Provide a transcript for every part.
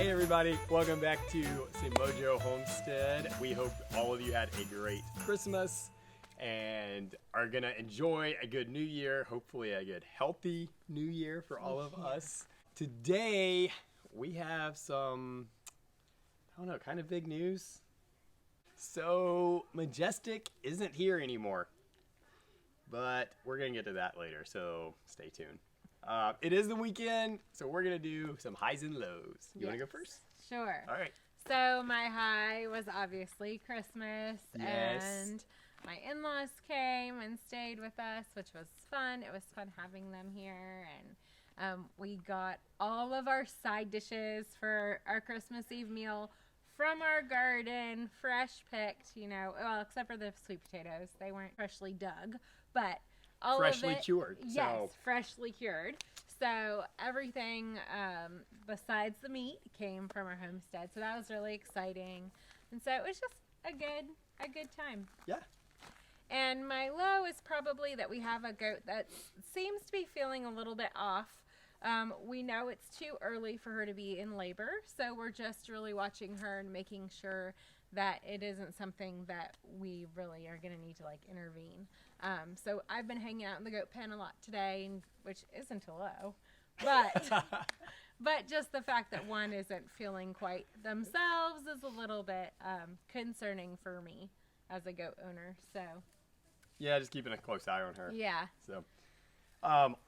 Hey everybody, welcome back to St. Mojo Homestead. We hope all of you had a great Christmas and are gonna enjoy a good new year, hopefully a good healthy new year for all of us. Today we have some, I don't know, kind of big news. So Majestic isn't here anymore, but we're gonna get to that later, so stay tuned. It is the weekend, so we're gonna do some highs and lows. You wanna go first? Sure. All right. So my high was obviously Christmas, Yes. and my in-laws came and stayed with us, which was fun. It was fun having them here, and we got all of our side dishes for our Christmas Eve meal from our garden, fresh picked, you know, well, except for the sweet potatoes. They weren't freshly dug, but all Freshly of it, cured. yes, So freshly cured. So everything besides the meat came from our homestead. So that was really exciting. And so it was just a good time. yeah. And my low is probably that we have a goat that seems to be feeling a little bit off. We know it's too early for her to be in labor, so we're just really watching her and making sure that it isn't something that we really are going to need to like intervene. So I've been hanging out in the goat pen a lot today, which isn't a low, but just the fact that one isn't feeling quite themselves is a little bit concerning for me as a goat owner. So Yeah, just keeping a close eye on her. yeah. So,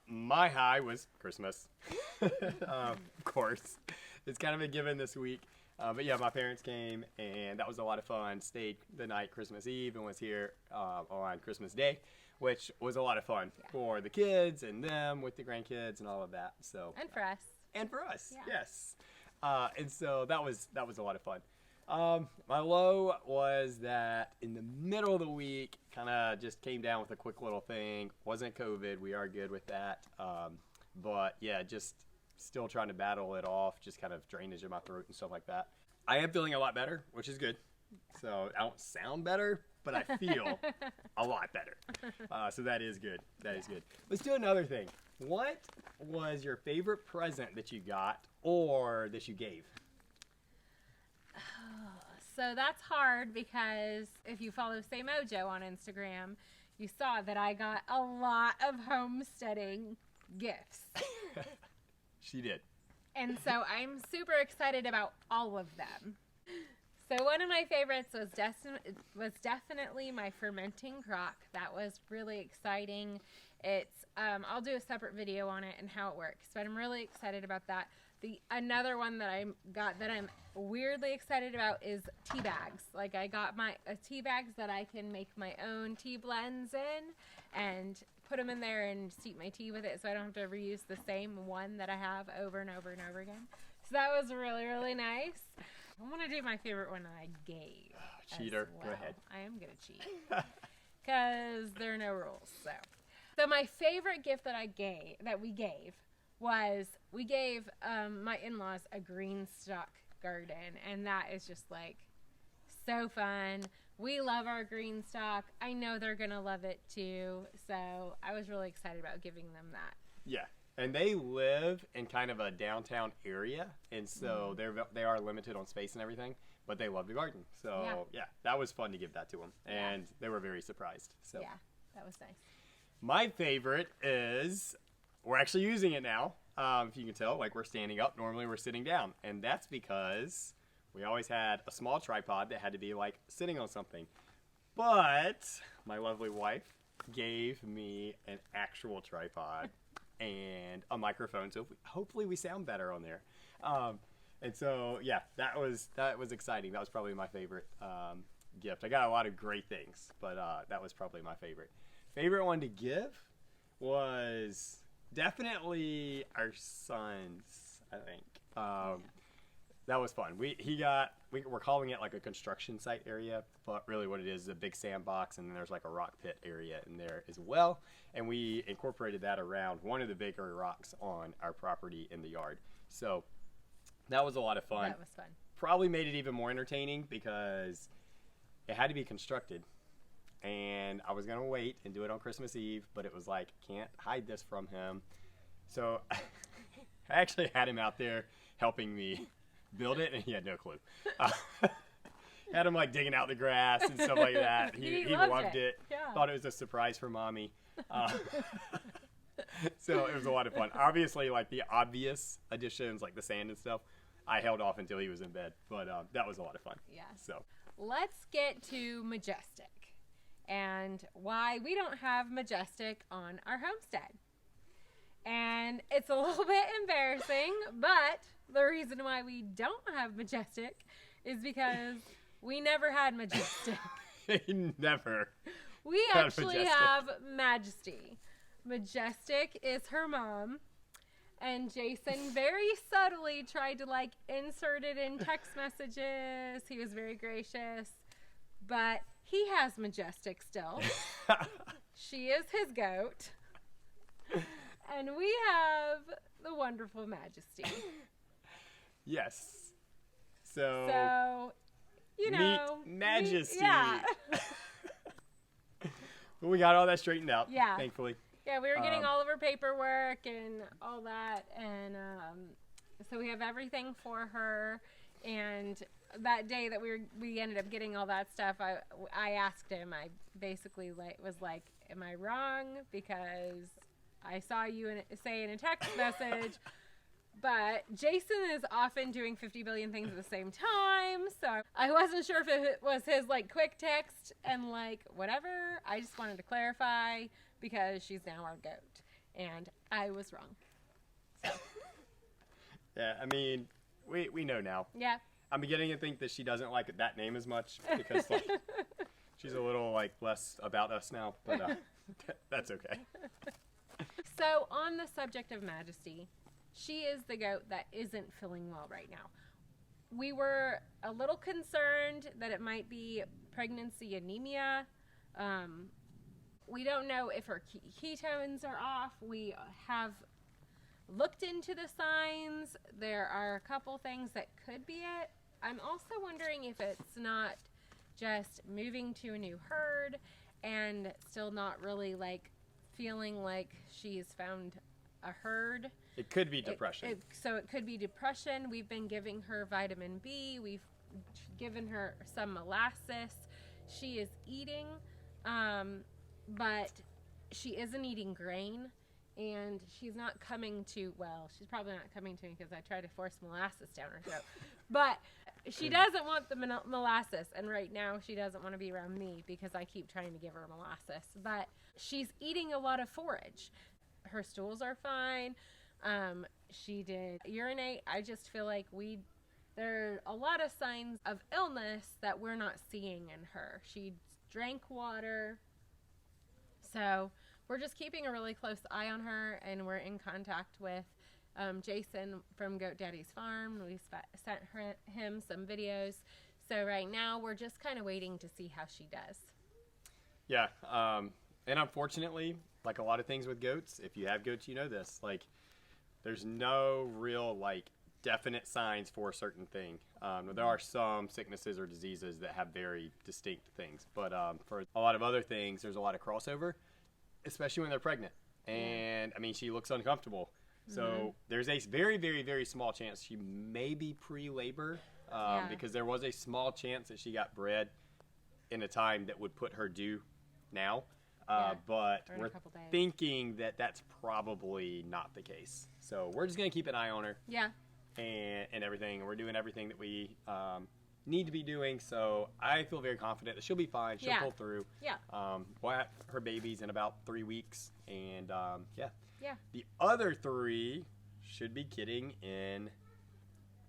my high was Christmas. Of course, it's kind of a given this week. But yeah, my parents came and that was a lot of fun. Stayed the night Christmas Eve and was here on Christmas Day, which was a lot of fun for the kids and them with the grandkids and all of that. So And for us. and for us, Yeah. yes. And so that was a lot of fun. My low was that in the middle of the week, kind of just came down with a quick little thing. Wasn't COVID. We are good with that. But yeah, just still trying to battle it off. Just kind of drainage in my throat and stuff like that. I am feeling a lot better, which is good. So I don't sound better, but I feel a lot better. So that is good. That is good. Let's do another thing. What was your favorite present that you got or that you gave? So that's hard because if you follow Say Mojo on Instagram, you saw that I got a lot of homesteading gifts. She did. And so I'm super excited about all of them. So one of my favorites was definitely my fermenting crock. That was really exciting. It's I'll do a separate video on it and how it works, but I'm really excited about that. Another one that I got that I'm weirdly excited about is tea bags. Like I got tea bags that I can make my own tea blends in and put them in there and steep my tea with it, so I don't have to reuse the same one that I have over and over and over again. So that was really, really nice. I want to do my favorite one that I gave. Cheater. Well. Go ahead. I am gonna cheat because there are no rules. So my favorite gift that we gave was we gave my in-laws a green stock garden, and that is just like so fun. We love our green stock. I know they're gonna love it too, so I was really excited about giving them that. Yeah, and they live in kind of a downtown area, and so they are limited on space and everything, but they love the garden. So yeah, that was fun to give that to them, and they were very surprised. So yeah, that was nice. My favorite is we're actually using it now. If you can tell, like we're standing up. Normally we're sitting down, and that's because we always had a small tripod that had to be like sitting on something. But my lovely wife gave me an actual tripod and a microphone, so hopefully we sound better on there. And so yeah, that was exciting. That was probably my favorite gift. I got a lot of great things, but that was probably my favorite. Favorite one to give was definitely our son's, I think. That was fun. We're calling it like a construction site area, but really what it is a big sandbox, and then there's like a rock pit area in there as well. And we incorporated that around one of the bigger rocks on our property in the yard. So that was a lot of fun. That was fun. Probably made it even more entertaining because it had to be constructed. And I was going to wait and do it on Christmas Eve, but it was like, can't hide this from him. So I actually had him out there helping me build it, and he had no clue. Had him like digging out the grass and stuff like that. He loved it. Yeah. Thought it was a surprise for mommy. So it was a lot of fun. Obviously, like the obvious additions, like the sand and stuff, I held off until he was in bed. But that was a lot of fun. Yeah. So let's get to Majestic and why we don't have Majestic on our homestead. And it's a little bit embarrassing, but the reason why we don't have Majestic is because we never had Majestic. Never. We actually have Majesty. Majestic is her mom. And Jason very subtly tried to like insert it in text messages. He was very gracious. But he has Majestic still. She is his goat. And we have the wonderful Majesty. Yes. So you know. Majesty. Yeah. Well, we got all that straightened out. Yeah. Thankfully. Yeah, we were getting all of her paperwork and all that. And so we have everything for her. And that day that we ended up getting all that stuff, I asked him, I basically was like, am I wrong? Because I saw you say in a text message, but Jason is often doing 50 billion things at the same time. So I wasn't sure if it was his like quick text and like whatever. I just wanted to clarify because she's now our goat. And I was wrong. So. Yeah, I mean, we know now. Yeah. I'm beginning to think that she doesn't like that name as much because like she's a little like less about us now, but that's okay. So on the subject of Majesty, she is the goat that isn't feeling well right now. We were a little concerned that it might be pregnancy anemia. We don't know if her ketones are off. We have looked into the signs. There are a couple things that could be it. I'm also wondering if it's not just moving to a new herd and still not really like feeling like she's found a herd. It could be depression. So it could be depression. We've been giving her vitamin B. We've given her some molasses. She is eating, but she isn't eating grain. And she's not coming to, well, she's probably not coming to me because I tried to force molasses down her throat. But she doesn't want the molasses. And right now she doesn't want to be around me because I keep trying to give her molasses. But she's eating a lot of forage. Her stools are fine. She did urinate. I just feel like there are a lot of signs of illness that we're not seeing in her. She drank water. So we're just keeping a really close eye on her, and we're in contact with Jason from Goat Daddy's Farm. We sent him some videos. So right now we're just kind of waiting to see how she does. Yeah, and unfortunately, like a lot of things with goats, if you have goats, you know this. Like, there's no real like definite signs for a certain thing. There are some sicknesses or diseases that have very distinct things, but for a lot of other things, there's a lot of crossover, especially when they're pregnant. And I mean, she looks uncomfortable. So there's a very, very, very small chance she may be pre-labor because there was a small chance that she got bred in a time that would put her due now. But we're thinking that that's probably not the case. So we're just going to keep an eye on her. Yeah. And everything. We're doing everything that we need to be doing. So I feel very confident that she'll be fine. She'll pull through. Yeah. We'll have her babies in about 3 weeks. And Yeah. the other 3 should be kidding in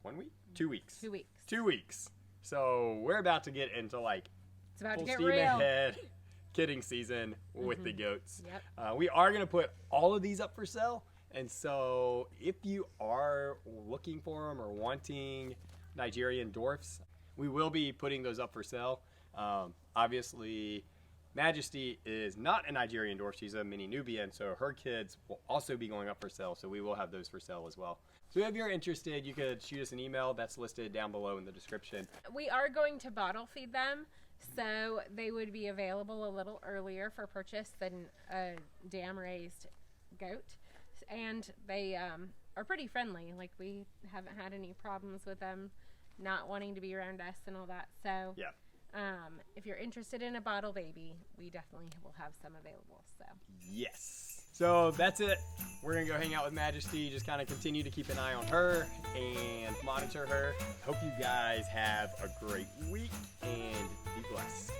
1 week? 2 weeks. 2 weeks. 2 weeks. So we're about to get into like It's about full to get steam real. ahead kidding season with the goats. Yep. We are going to put all of these up for sale. And so if you are looking for them or wanting Nigerian dwarfs, we will be putting those up for sale. Obviously, Majesty is not a Nigerian dwarf. She's a mini Nubian. So her kids will also be going up for sale. So we will have those for sale as well. So if you're interested, you could shoot us an email. That's listed down below in the description. We are going to bottle feed them. So they would be available a little earlier for purchase than a dam-raised goat. And they are pretty friendly. Like, we haven't had any problems with them not wanting to be around us and all that. So Yeah. if you're interested in a bottle baby, we definitely will have some available. So Yes. So that's it. We're going to go hang out with Majesty, just kind of continue to keep an eye on her and monitor her. Hope you guys have a great week and be blessed.